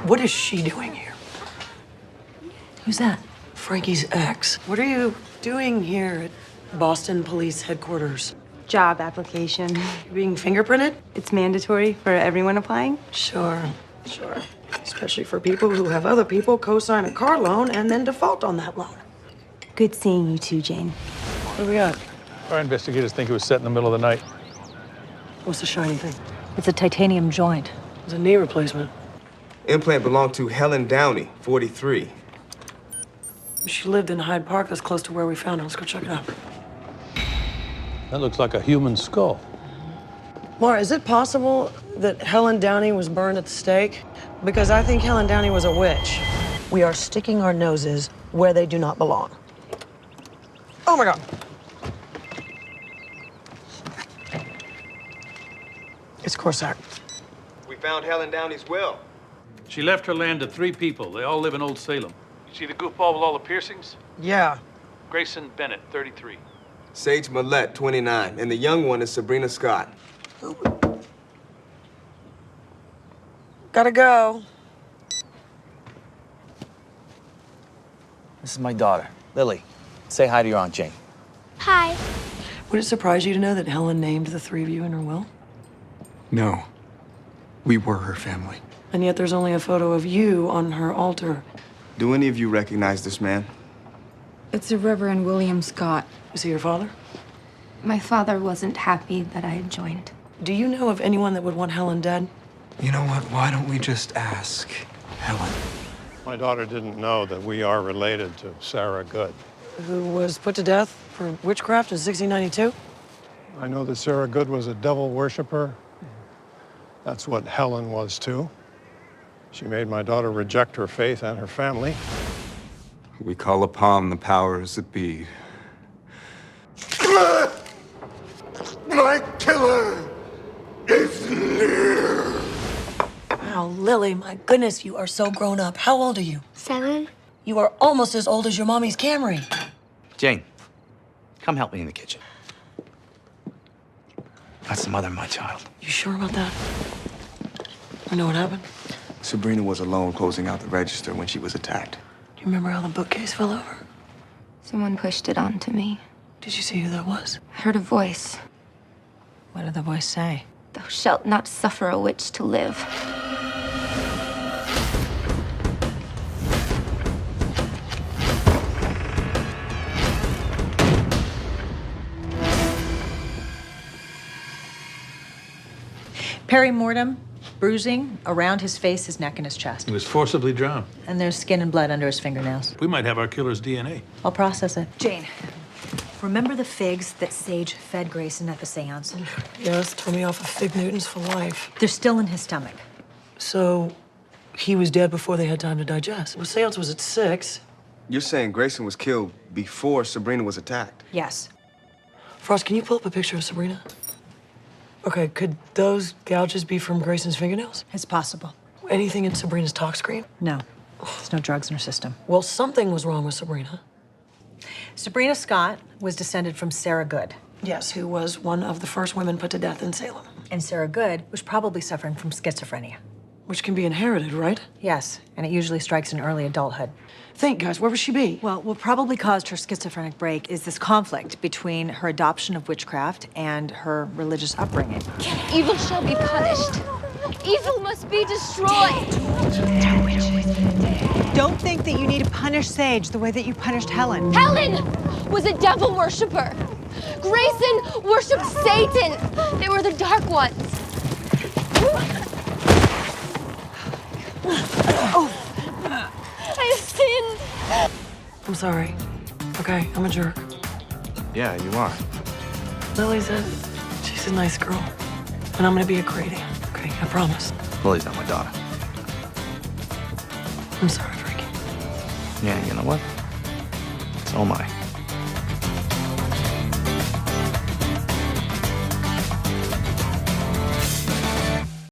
What is she doing here? Who's that? Frankie's ex. What are you doing here at Boston Police Headquarters? Job application. You're being fingerprinted? It's mandatory for everyone applying? Sure. Especially for people who have other people co-sign a car loan and then default on that loan. Good seeing you too, Jane. What do we got? Our investigators think it was set in the middle of the night. What's the shiny thing? It's a titanium joint. It's a knee replacement. Implant belonged to Helen Downey, 43. She lived in Hyde Park. That's close to where we found her. Let's go check it out. That looks like a human skull. Maura, is it possible that Helen Downey was burned at the stake? Because I think Helen Downey was a witch. We are sticking our noses where they do not belong. Oh my God. It's Corsac. We found Helen Downey's will. She left her land to 3 people. They all live in Old Salem. You see the goofball with all the piercings? Yeah. Grayson Bennett, 33. Sage Millette, 29. And the young one is Sabrina Scott. Gotta go. This is my daughter, Lily. Say hi to your Aunt Jane. Hi. Would it surprise you to know that Helen named the 3 of you in her will? No. We were her family. And yet there's only a photo of you on her altar. Do any of you recognize this man? It's the Reverend William Scott. Is he your father? My father wasn't happy that I had joined. Do you know of anyone that would want Helen dead? You know what? Why don't we just ask Helen? My daughter didn't know that we are related to Sarah Good. Who was put to death for witchcraft in 1692? I know that Sarah Good was a devil worshiper. That's what Helen was too. She made my daughter reject her faith and her family. We call upon the powers that be. My killer is near. Wow, Lily, my goodness, you are so grown up. How old are you? 7? You are almost as old as your mommy's Camry. Jane, come help me in the kitchen. That's the mother of my child. You sure about that? I know what happened. Sabrina was alone closing out the register when she was attacked. Do you remember how the bookcase fell over? Someone pushed it onto me. Did you see who that was? I heard a voice. What did the voice say? Thou shalt not suffer a witch to live. Perimortem, bruising around his face, his neck, and his chest. He was forcibly drowned. And there's skin and blood under his fingernails. We might have our killer's DNA. I'll process it. Jane, remember the figs that Sage fed Grayson at the seance? Yes, told me off of Fig Newtons for life. They're still in his stomach. So, he was dead before they had time to digest. The seance was at 6. You're saying Grayson was killed before Sabrina was attacked? Yes. Frost, can you pull up a picture of Sabrina? Okay, could those gouges be from Grayson's fingernails? It's possible. Anything in Sabrina's talk screen? No. There's no drugs in her system. Well, something was wrong with Sabrina. Sabrina Scott was descended from Sarah Good. Yes, who was one of the first women put to death in Salem. And Sarah Good was probably suffering from schizophrenia. Which can be inherited, right? Yes, and it usually strikes in early adulthood. Think, guys, where would she be? Well, what probably caused her schizophrenic break is this conflict between her adoption of witchcraft and her religious upbringing. Evil shall be punished. Evil must be destroyed. Don't think that you need to punish Sage the way that you punished Helen. Helen was a devil worshiper. Grayson worshipped Satan. They were the dark ones. I have sinned. I'm sorry. Okay, I'm a jerk. Yeah, you are. Lily's she's a nice girl. And I'm gonna be a Grady. Okay, I promise. Lily's not my daughter. I'm sorry, Frankie. Yeah, you know what? So am I.